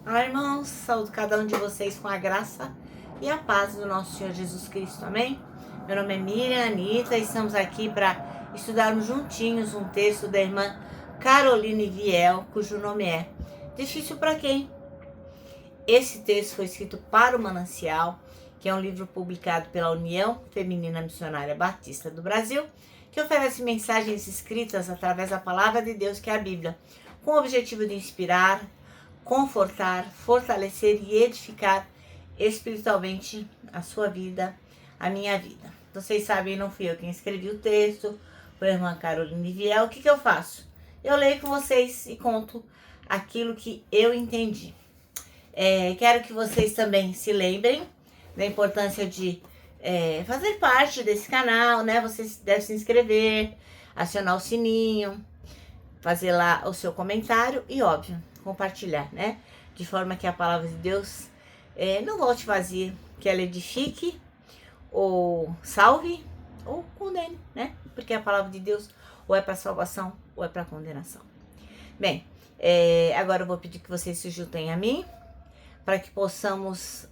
Olá, irmãos, saúdo cada um de vocês com a graça e a paz do nosso Senhor Jesus Cristo, amém? Meu nome é Miriam Anitta e estamos aqui para estudarmos juntinhos um texto da irmã Caroline Viel, cujo nome é Difícil para Quem? Esse texto foi escrito para o Manancial, que é um livro publicado pela União Feminina Missionária Batista do Brasil, que oferece mensagens escritas através da palavra de Deus, que é a Bíblia, com o objetivo de inspirar, confortar, fortalecer e edificar espiritualmente a sua vida, a minha vida. Vocês sabem, não fui eu quem escrevi o texto, foi a irmã Caroline Viel. O que eu faço? Eu leio com vocês e conto aquilo que eu entendi. Quero que vocês também se lembrem da importância de fazer parte desse canal, né? Vocês devem se inscrever, acionar o sininho, fazer lá o seu comentário e, óbvio, compartilhar, né? De forma que a palavra de Deus não volte vazia, que ela edifique, ou salve, ou condene, né? Porque a palavra de Deus ou é para salvação ou é para condenação. Bem, agora eu vou pedir que vocês se juntem a mim, para que possamos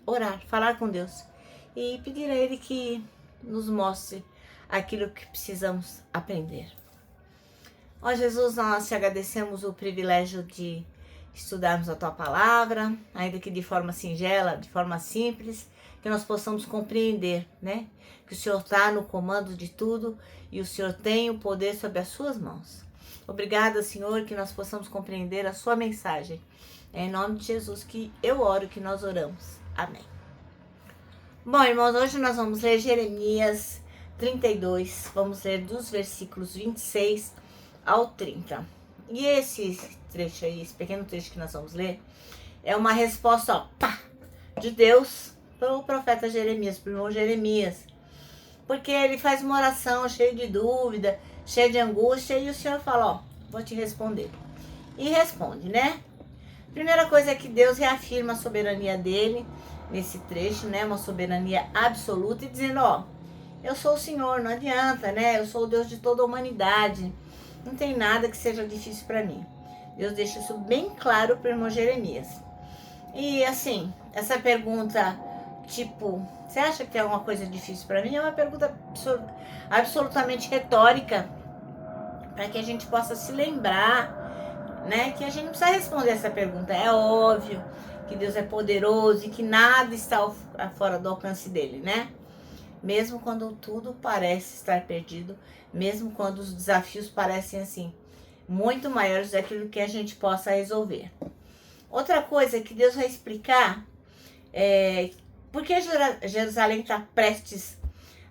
orar, falar com Deus e pedir a Ele que nos mostre aquilo que precisamos aprender. Ó Jesus, nós te agradecemos o privilégio de estudarmos a Tua Palavra, ainda que de forma singela, de forma simples, que nós possamos compreender, né? Que o Senhor está no comando de tudo e o Senhor tem o poder sobre as Suas mãos. Obrigada, Senhor, que nós possamos compreender a Sua mensagem. É em nome de Jesus que eu oro, que nós oramos. Amém. Bom, irmãos, hoje nós vamos ler Jeremias 32, vamos ler dos versículos 26 ao 30. E esse trecho aí, esse pequeno trecho que nós vamos ler, é uma resposta, de Deus para o profeta Jeremias, para o irmão Jeremias. Porque ele faz uma oração cheia de dúvida, cheia de angústia, e o Senhor fala, vou te responder. E responde, né? Primeira coisa é que Deus reafirma a soberania dele nesse trecho, né? Uma soberania absoluta, e dizendo, eu sou o Senhor, não adianta, né? Eu sou o Deus de toda a humanidade. Não tem nada que seja difícil para mim. Deus deixa isso bem claro para o irmão Jeremias. E assim, essa pergunta, tipo, você acha que tem alguma coisa difícil para mim? É uma pergunta absolutamente retórica, para que a gente possa se lembrar, né, que a gente não precisa responder essa pergunta. É óbvio que Deus é poderoso e que nada está fora do alcance dele, né? Mesmo quando tudo parece estar perdido, mesmo quando os desafios parecem assim, muito maiores daquilo que a gente possa resolver. Outra coisa que Deus vai explicar por que Jerusalém está prestes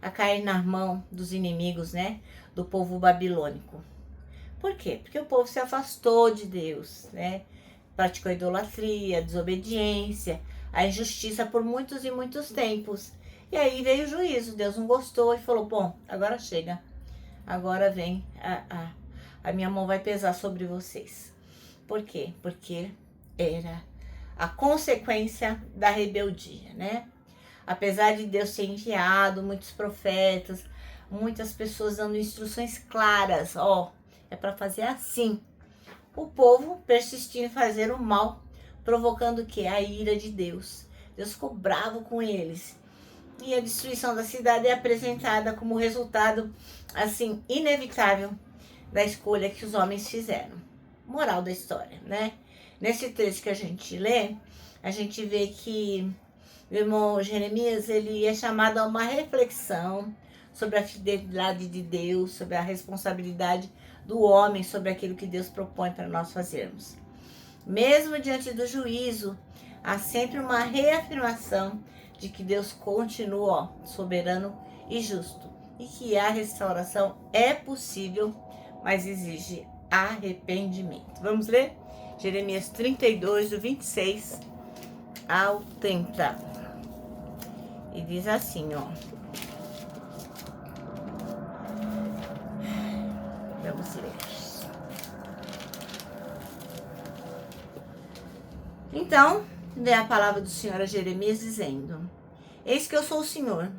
a cair na mão dos inimigos, né, do povo babilônico. Por quê? Porque o povo se afastou de Deus, né? Praticou idolatria, desobediência, a injustiça por muitos e muitos tempos. E aí veio o juízo, Deus não gostou e falou, bom, agora chega. Agora vem, a minha mão vai pesar sobre vocês. Por quê? Porque era a consequência da rebeldia, né? Apesar de Deus ter enviado muitos profetas, muitas pessoas dando instruções claras, é para fazer assim. O povo persistiu em fazer o mal, provocando o quê? A ira de Deus. Deus ficou bravo com eles. E a destruição da cidade é apresentada como resultado, assim, inevitável da escolha que os homens fizeram. Moral da história, né? Nesse texto que a gente lê, a gente vê que o irmão Jeremias, ele é chamado a uma reflexão sobre a fidelidade de Deus, sobre a responsabilidade do homem, sobre aquilo que Deus propõe para nós fazermos. Mesmo diante do juízo, há sempre uma reafirmação de que Deus continua soberano e justo, e que a restauração é possível, mas exige arrependimento. Vamos ler? Jeremias 32, do 26 ao 30. E diz assim, Vamos ler. Então, vem a palavra do Senhor a Jeremias dizendo, eis que eu sou o Senhor,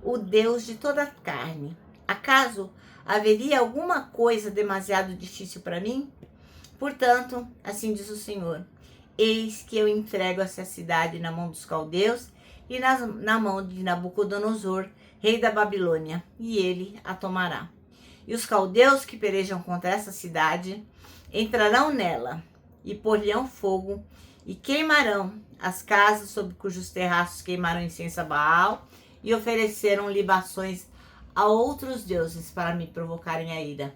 o Deus de toda a carne. Acaso haveria alguma coisa demasiado difícil para mim? Portanto, assim diz o Senhor, eis que eu entrego essa cidade na mão dos caldeus e na mão de Nabucodonosor, rei da Babilônia, e ele a tomará. E os caldeus que pelejam contra essa cidade entrarão nela e pôr-lhe-ão fogo e queimarão as casas sobre cujos terraços queimaram incenso a Baal e ofereceram libações a outros deuses para me provocarem a ira.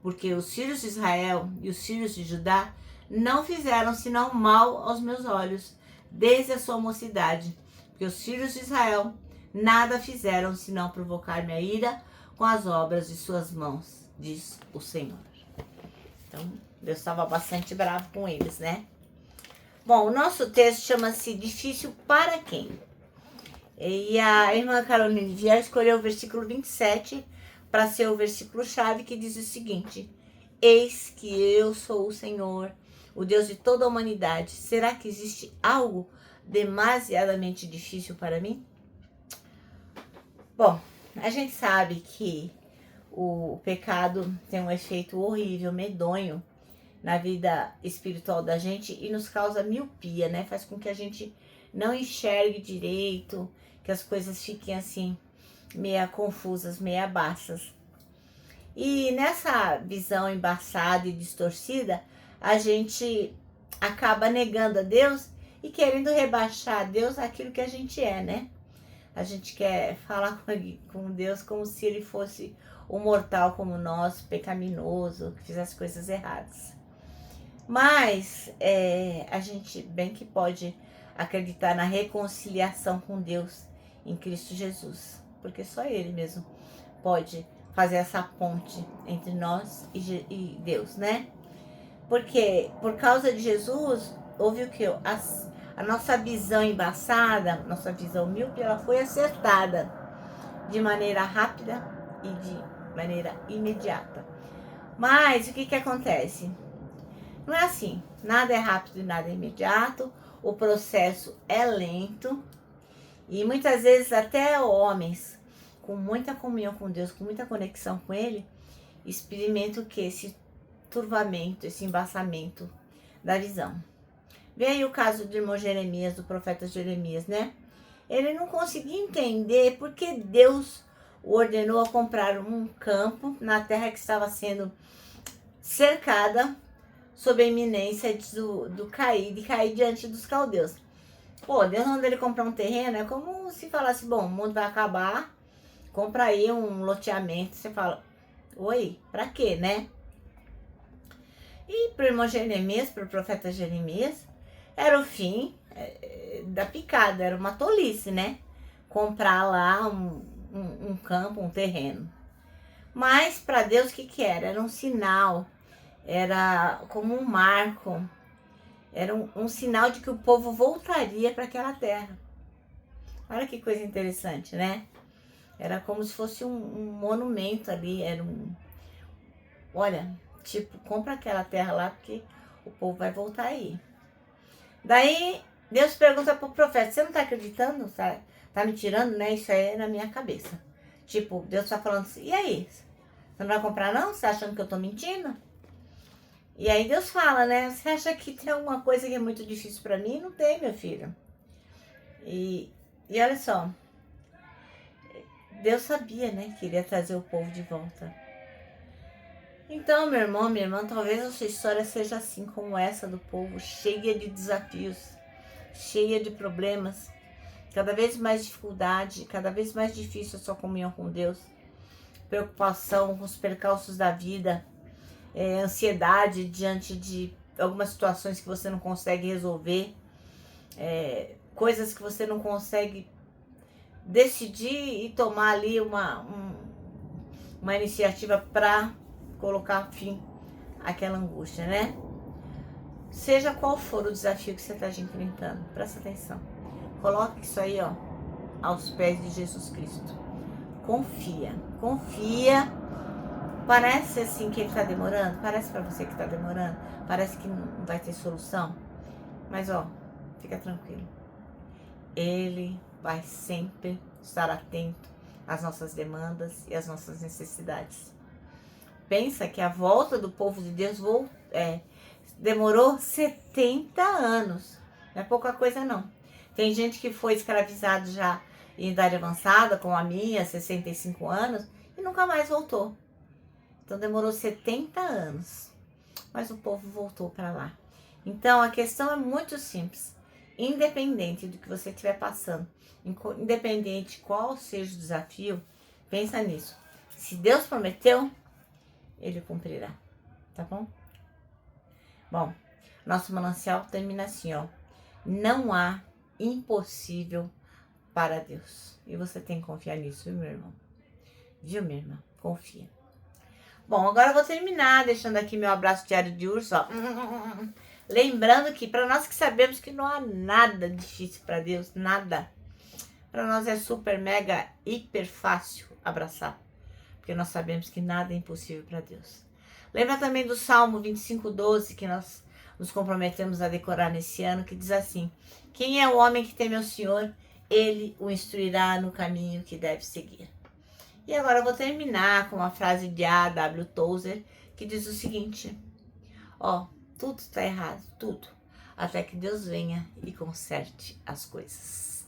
Porque os filhos de Israel e os filhos de Judá não fizeram senão mal aos meus olhos, desde a sua mocidade. Porque os filhos de Israel nada fizeram senão provocar minha ira com as obras de suas mãos, diz o Senhor. Então, Deus estava bastante bravo com eles, né? Bom, o nosso texto chama-se Difícil para quem? E a irmã Caroline Vieira escolheu o versículo 27 para ser o versículo-chave, que diz o seguinte: eis que eu sou o Senhor, o Deus de toda a humanidade. Será que existe algo demasiadamente difícil para mim? Bom, a gente sabe que o pecado tem um efeito horrível, medonho na vida espiritual da gente e nos causa miopia, né? Faz com que a gente não enxergue direito, que as coisas fiquem assim, meia confusas, meia baças. E nessa visão embaçada e distorcida, a gente acaba negando a Deus e querendo rebaixar a Deus aquilo que a gente é, né? A gente quer falar com Deus como se ele fosse um mortal como nós, pecaminoso, que fizesse coisas erradas. Mas a gente bem que pode acreditar na reconciliação com Deus em Cristo Jesus, porque só Ele mesmo pode fazer essa ponte entre nós e Deus, né? Porque por causa de Jesus, houve o que? A nossa visão embaçada, nossa visão míope, ela foi acertada de maneira rápida e de maneira imediata. Mas o que acontece? Não é assim, nada é rápido e nada é imediato, o processo é lento e muitas vezes até homens com muita comunhão com Deus, com muita conexão com Ele, experimentam o que? Esse turvamento, esse embaçamento da visão. Vê aí o caso do irmão Jeremias, do profeta Jeremias, né? Ele não conseguia entender porque Deus o ordenou a comprar um campo na terra que estava sendo cercada sob a iminência de cair diante dos caldeus. Pô, Deus mandou ele comprar um terreno, é como se falasse, bom, o mundo vai acabar, compra aí um loteamento. Você fala, oi, pra quê, né? E pro irmão Jeremias, pro profeta Jeremias, era o fim da picada, era uma tolice, né? Comprar lá um campo, um terreno. Mas para Deus o que era? Era um sinal, era como um marco, era um sinal de que o povo voltaria para aquela terra. Olha que coisa interessante, né? Era como se fosse um monumento ali, era olha, tipo, compra aquela terra lá porque o povo vai voltar aí. Daí Deus pergunta pro profeta, você não tá acreditando? Tá me tirando, né? Isso aí é na minha cabeça. Tipo, Deus tá falando assim, e aí? Você não vai comprar não? Você tá achando que eu tô mentindo? E aí Deus fala, né? Você acha que tem alguma coisa que é muito difícil pra mim? Não tem, meu filho. E olha só, Deus sabia, né, que iria trazer o povo de volta. Então, meu irmão, minha irmã, talvez a sua história seja assim como essa do povo, cheia de desafios, cheia de problemas, cada vez mais dificuldade, cada vez mais difícil a sua comunhão com Deus, preocupação com os percalços da vida, ansiedade diante de algumas situações que você não consegue resolver, coisas que você não consegue decidir e tomar ali uma iniciativa para colocar fim àquela angústia, né? Seja qual for o desafio que você está enfrentando, presta atenção. Coloque isso aí, ó, aos pés de Jesus Cristo. Confia. Parece assim que ele está demorando? Parece para você que está demorando? Parece que não vai ter solução? Mas, ó, fica tranquilo. Ele vai sempre estar atento às nossas demandas e às nossas necessidades. Pensa que a volta do povo de Deus Demorou 70 anos. Não é pouca coisa, não. Tem gente que foi escravizado já em idade avançada, como a minha, 65 anos, e nunca mais voltou. Então demorou 70 anos. Mas o povo voltou para lá. Então a questão é muito simples. Independente do que você estiver passando, independente qual seja o desafio, pensa nisso. Se Deus prometeu, Ele cumprirá. Tá bom? Bom, nosso manancial termina assim, ó. Não há impossível para Deus. E você tem que confiar nisso, viu, meu irmão? Viu, minha irmã? Confia. Bom, agora eu vou terminar deixando aqui meu abraço diário de urso, ó. Lembrando que para nós que sabemos que não há nada difícil para Deus, nada. Para nós é super, mega, hiper fácil abraçar. Porque nós sabemos que nada é impossível para Deus. Lembra também do Salmo 25:12 que nós nos comprometemos a decorar nesse ano, que diz assim: quem é o homem que teme ao Senhor? Ele o instruirá no caminho que deve seguir. E agora eu vou terminar com uma frase de A.W. Tozer, que diz o seguinte: ó, tudo está errado, tudo, até que Deus venha e conserte as coisas.